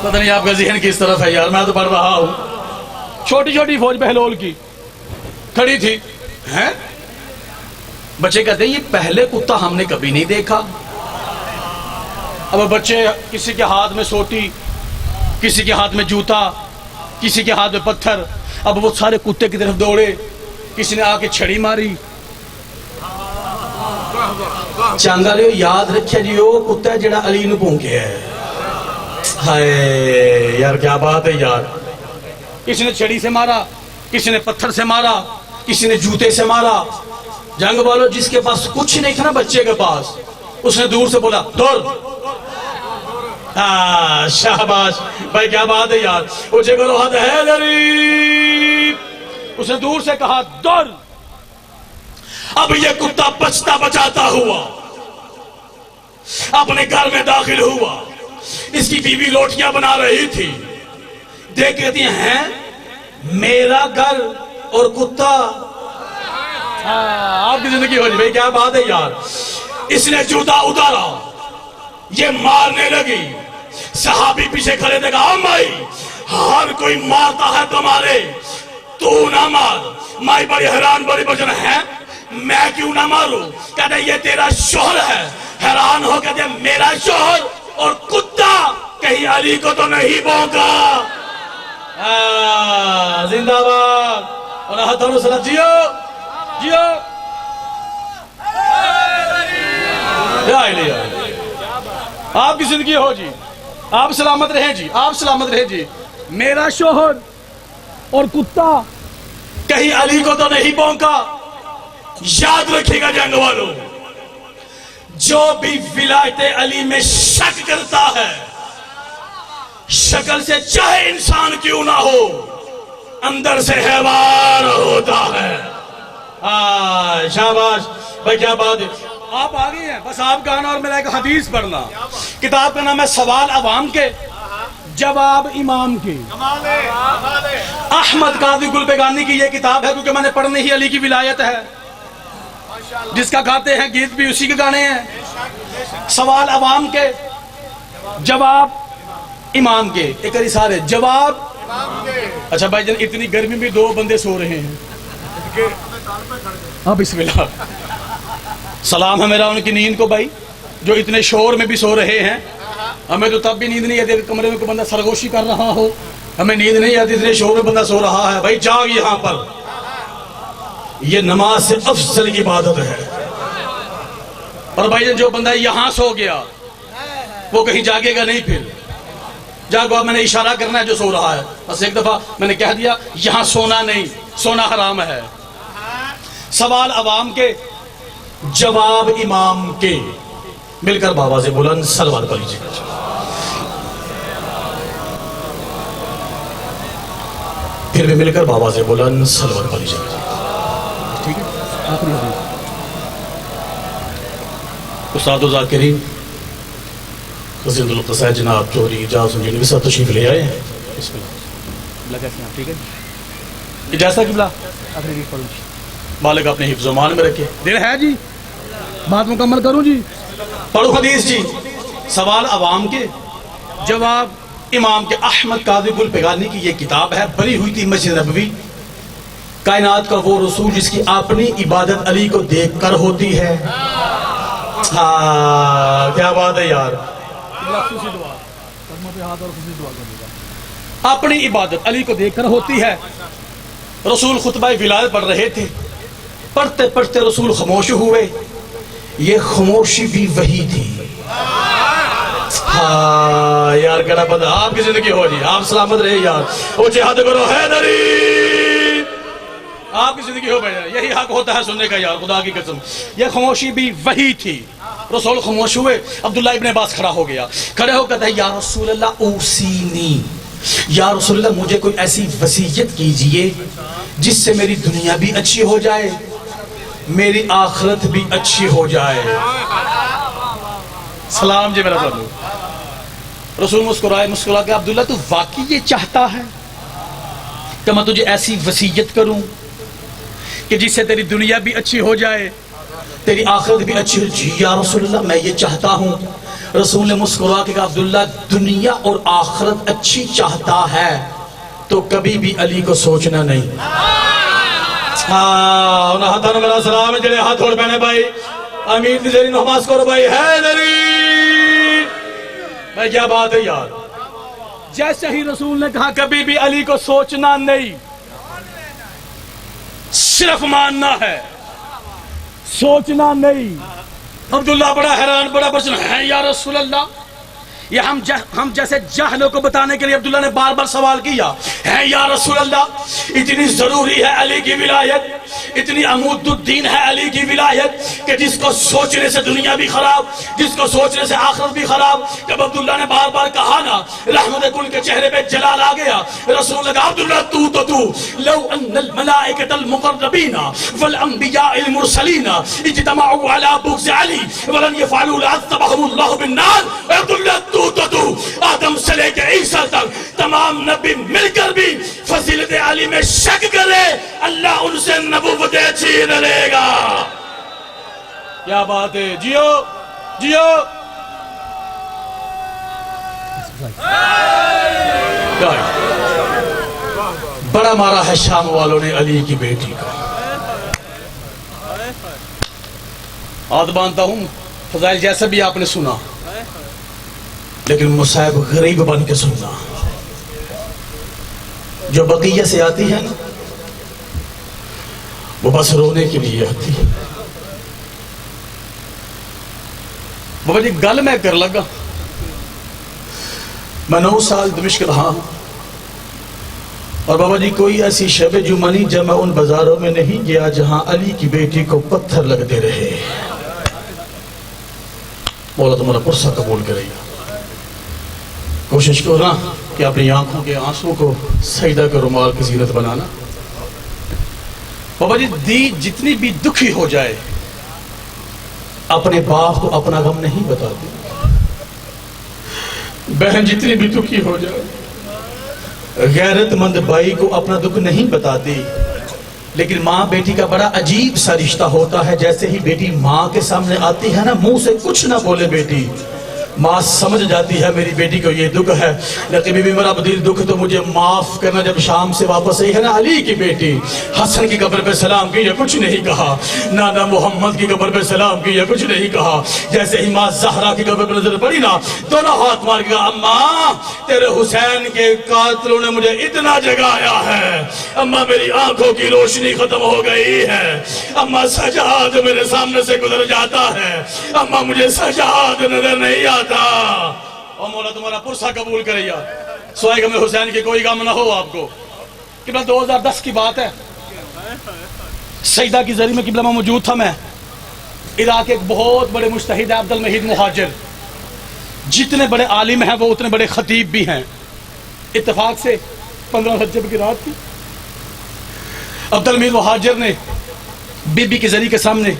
پتہ نہیں آپ کا ذہن کس طرف ہے یار، میں تو پڑھ رہا ہوں. چھوٹی چھوٹی فوج بہلول کی کھڑی تھی. ہیں بچے کہتے ہیں یہ پہلے کتا ہم نے کبھی نہیں دیکھا. اب بچے کسی کے ہاتھ میں سوٹی، کسی کے ہاتھ میں جوتا، کسی کے ہاتھ میں پتھر. اب وہ سارے کتے کی طرف دوڑے. کسی نے آ کے چھڑی ماری. چانگا لیو یاد رکھے جیو، کتا ہے جڑا علی نو پونکے ہے. ہائے یار کیا بات ہے یار. کسی نے چھڑی سے مارا، کسی نے پتھر سے مارا، کسی نے جوتے سے مارا. جنگ والو جس کے پاس کچھ نہیں تھا نا بچے کے پاس، اس نے دور سے بولا دوڑ. شہباز بھائی کیا بات ہے یار. مجھے کرو حد ہے غریب. اس نے دور سے کہا دوڑ. اب یہ کتا بچتا بچاتا ہوا اپنے گھر میں داخل ہوا. اس کی بیوی روٹیاں بنا رہی تھی. دیکھ کہتی ہیں میرا گھر اور کتا. آپ کی زندگی ہو جائے بھائی کیا بات ہے یار. اس نے جوتا اتارا، یہ مارنے لگی. صحابی پیچھے کھڑے تھے، کہا مائی ہر کوئی مارتا ہے تمہارے، تو نہ مار. مائی بڑی حیران، بڑی بجن ہے میں کیوں نہ ماروں. کہتے یہ تیرا شوہر ہے. حیران ہو کہتے میرا شوہر اور کتا کہیں علی کو تو نہیں بھونکا. زندہ باد. اور ہاتھوں سے جیو جیو. آپ کی زندگی ہو جی، آپ سلامت رہیں جی، آپ سلامت رہیں جی. میرا شوہر اور کتا کہیں علی کو تو نہیں بھونکا. یاد رکھے گا جنگ والوں، جو بھی ولایت علی میں شک کرتا ہے، شکل سے چاہے انسان کیوں نہ ہو، اندر سے حیوان ہوتا ہے. شاباش بھائی کیا بات ہے. آپ آگے ہیں، بس آپ گانا اور میرا ایک حدیث پڑھنا. کتاب کا نام ہے سوال عوام کے جواب امام کے. احمد قاضی گلبگانی کی یہ کتاب ہے، کیونکہ میں نے پڑھنی ہی علی کی ولایت ہے. جس کا گاتے ہیں گیت بھی اسی کے گانے ہیں. سوال عوام کے جواب امام کے، ایک کری سارے جواب اچھا بھائی جان اتنی گرمی میں 2 بندے سو رہے ہیں، ہاں بسم اللہ، سلام ہے میرا ان کی نیند کو بھائی جو اتنے شور میں بھی سو رہے ہیں. ہمیں تو تب بھی نیند نہیں آتی کمرے میں کوئی بندہ سرگوشی کر رہا ہو، ہمیں نیند نہیں آتی اتنے شور میں بندہ سو رہا ہے. بھائی جاگ یہاں پر، یہ نماز سے افضل عبادت ہے. اور بھائی جو بندہ یہاں سو گیا وہ کہیں جاگے گا نہیں، پھر جاگو. میں نے اشارہ کرنا ہے جو سو رہا ہے، بس ایک دفعہ میں نے کہہ دیا یہاں سونا نہیں، سونا حرام ہے. سوال عوام کے، جواب امام کے. مل کر بابا سے بلند سلوات پڑھ لیجیے. پھر بھی مل کر بابا سے بلند سلوات پڑھ لیجیے. ٹھیک ہے آخری حدیث. استاد و ذاکرین قصید القصائد جناب چوری اجاز جنوبی صاحب تشریف لے آئے ہیں. بسم اللہ. کیسے ہیں ٹھیک ہے اجازت قبلہ آخری حدیث پڑھوں جی. مالک اپنے حفظ و مان میں رکھے. دل ہے جی بات مکمل کروں جی. پڑھو حدیث جی. سوال عوام کے، جواب امام کے. احمد قاضی گل پیغانی کی یہ کتاب ہے. بری ہوئی تھی مسجد نبوی. کائنات کا وہ رسول جس کی اپنی عبادت علی کو دیکھ کر ہوتی ہے. ہاں کیا بات ہے یار. اپنی عبادت علی کو دیکھ کر ہوتی ہے. رسول خطبہ ولایت پڑھ رہے تھے، پڑھتے پڑھتے رسول خاموش ہوئے. یہ خاموشی بھی وہی تھی. ہاں یار کہنا بندہ آپ کی زندگی ہو جی، آپ سلامت رہے یار. وہ جہاد کرو حیدری، آپ کی زندگی ہو بھائی. یہی حق ہوتا ہے سننے کا یار، خدا کی قسم. یہ خاموشی بھی وہی تھی. رسول خاموش ہوئے. عبداللہ ابن عباس کھڑا ہو گیا. کھڑے ہو کہتا ہے یا رسول اللہ اوصینی، یا رسول اللہ مجھے کوئی ایسی وصیت کیجئے جس سے میری دنیا بھی اچھی ہو جائے، میری آخرت بھی اچھی ہو جائے. سلام جی میرا بھائی. رسول مسکرائے، مسکرا کہ عبداللہ تو واقعی یہ چاہتا ہے کہ میں تجھے ایسی وصیت کروں کہ جس سے تیری دنیا بھی اچھی ہو جائے، تیری آخرت بھی اچھی ہو. جی یا رسول اللہ میں یہ چاہتا ہوں. رسول نے مسکرا کہ عبداللہ دنیا اور آخرت اچھی چاہتا ہے تو کبھی بھی علی کو سوچنا نہیں. ہاں انہاں ہاتھوں میرا سلام ہے جڑے ہاتھ ہوڑ پہنے بھائی. امیر دی زری نماز کرو بھائی. حیدری بھائی کیا بات ہے یار. جیسے ہی رسول نے کہا کبھی بھی علی کو سوچنا نہیں، صرف ماننا ہے، سوچنا نہیں. عبداللہ بڑا حیران، بڑا پریشان ہے. یا رسول اللہ یہ ہم جیسے جاہلوں کو بتانے کے لیے عبداللہ نے بار بار سوال کیا ہے. یا رسول اللہ اتنی ضروری ہے علی کی ولایت، اتنی عمود الدین ہے علی کی ولایت کہ جس کو سوچنے سے دنیا بھی خراب، جس کو سوچنے سے آخرت بھی خراب. جب عبداللہ نے بار بار کہا نا، رحمت کل کے چہرے پہ جلال آ گیا. رسول نے کہا عبداللہ تو لو ان الملائکۃ المقربین والانبیاء المرسلین اجتمعوا علی بغض علی ولن يفعلوا لعذبهم اللہ بالنار. عبداللہ تو آدم سے لے کے عیسیٰ تک تمام نبی مل کر بھی فضیلت علی میں شک کرے، اللہ ان سے نبوتیں چھین لے گا. کیا بات ہے. جیو جیو. بڑا مارا ہے شام والوں نے علی کی بیٹی کا. آج مانتا ہوں فضائل جیسا بھی آپ نے سنا، لیکن مصائب غریب بن کے سننا. جو بقیہ سے آتی ہے نا وہ بس رونے کے لیے آتی ہے. بابا جی گل میں کر لگا، میں 9 سال دمشق رہا ہوں اور بابا جی کوئی ایسی شب جمعہ نہیں جب میں ان بازاروں میں نہیں گیا جہاں علی کی بیٹی کو پتھر لگتے رہے. مولا تمہارا پرسہ قبول کرے گا. کوشش کرو نا کہ اپنی آنکھوں کے آنسوں کو سجدہ کے رومال کی زینت بنانا. بابا جی دی جتنی بھی دکھی ہو جائے اپنے باپ کو اپنا غم نہیں بتاتی. بہن جتنی بھی دکھی ہو جائے غیرت مند بھائی کو اپنا دکھ نہیں بتاتی. لیکن ماں بیٹی کا بڑا عجیب سا رشتہ ہوتا ہے. جیسے ہی بیٹی ماں کے سامنے آتی ہے نا، منہ سے کچھ نہ بولے بیٹی، ماں سمجھ جاتی ہے میری بیٹی کو یہ دکھ ہے، لیکن بی بی میرا دل دکھ تو مجھے معاف کرنا۔ جب شام سے واپس آئی ہے نا علی کی بیٹی، حسن کی قبر پہ سلام کیا، کچھ نہیں کہا، نانا محمد کی قبر پہ سلام کیا، کچھ نہیں کہا۔ جیسے ہی ماں زہرا کی قبر پہ نظر پڑی نا، دونوں ہاتھ مار کے کہا اماں تیرے حسین کے قاتلوں نے مجھے اتنا جگایا ہے، اماں میری آنکھوں کی روشنی ختم ہو گئی ہے، اماں سجاد میرے سامنے سے گزر جاتا ہے، اماں مجھے سجاد نظر نہیں آتا۔ اور مولا تمہارا پرسہ قبول کرے یا سوائے غم حسین کی کوئی غم نہ ہو آپ کو۔ قبلہ 2010 کی بات ہے، سجدہ کی ذریعے میں قبلہ میں موجود تھا میں۔ عراق ایک بہت بڑے مجتہد ہے عبد المجید مہاجر، جتنے بڑے عالم ہیں وہ اتنے بڑے خطیب بھی ہیں۔ اتفاق سے 15 رجب کی رات تھی، عبد المجید مہاجر نے بی بی کے ذریعے کے سامنے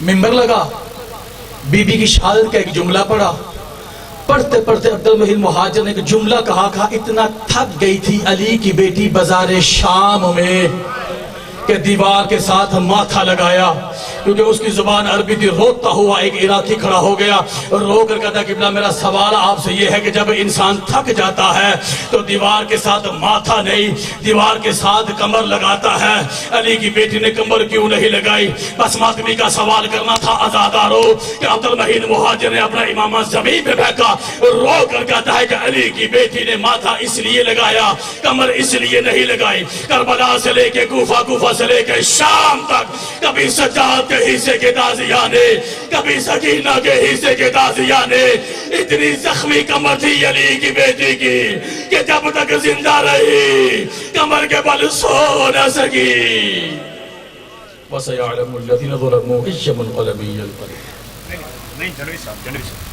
منبر لگا، بی بی کی شہادت کا ایک جملہ پڑھا۔ پڑھتے پڑھتے عبد المجید مہاجر نے ایک جملہ کہا اتنا تھک گئی تھی علی کی بیٹی بازار شام میں کہ دیوار کے ساتھ ماتھا لگایا، کیونکہ اس کی زبان عربی تھی۔ روتا ہوا ایک عراقی کھڑا ہو گیا اور رو کر کہتا قبلہ میرا سوال آپ سے یہ ہے کہ جب انسان تھک جاتا ہے تو دیوار کے ساتھ ماتھا نہیں، دیوار کے ساتھ کمر لگاتا ہے، علی کی بیٹی نے کمر کیوں نہیں لگائی؟ بس ماتمی کا سوال کرنا تھا عزادارو کہ عبد المجید مہاجر نے اپنا امامہ زمین پہ پھینکا اور رو کر کہتا ہے کہ علی کی بیٹی نے ماتھا اس لیے لگایا، کمر اس لیے نہیں لگائی۔ کربلا سے لے کے کوفہ سے لے کے شام تک کبھی سجاد کے حصے کے تازیہ نے، کبھی سکینہ کے حصے کے تازیہ نے، اتنی زخمی کمر تھی علی کی بیٹی کی کہ جب تک زندہ رہی کمر کے بل سو نہ سکی۔ وَسَيَعْلَمُ الَّذِينَ ظَلَمُوا أَيَّ مُنْقَلَبٍ يَنقَلِبُونَ۔ نہیں جنوی صاحب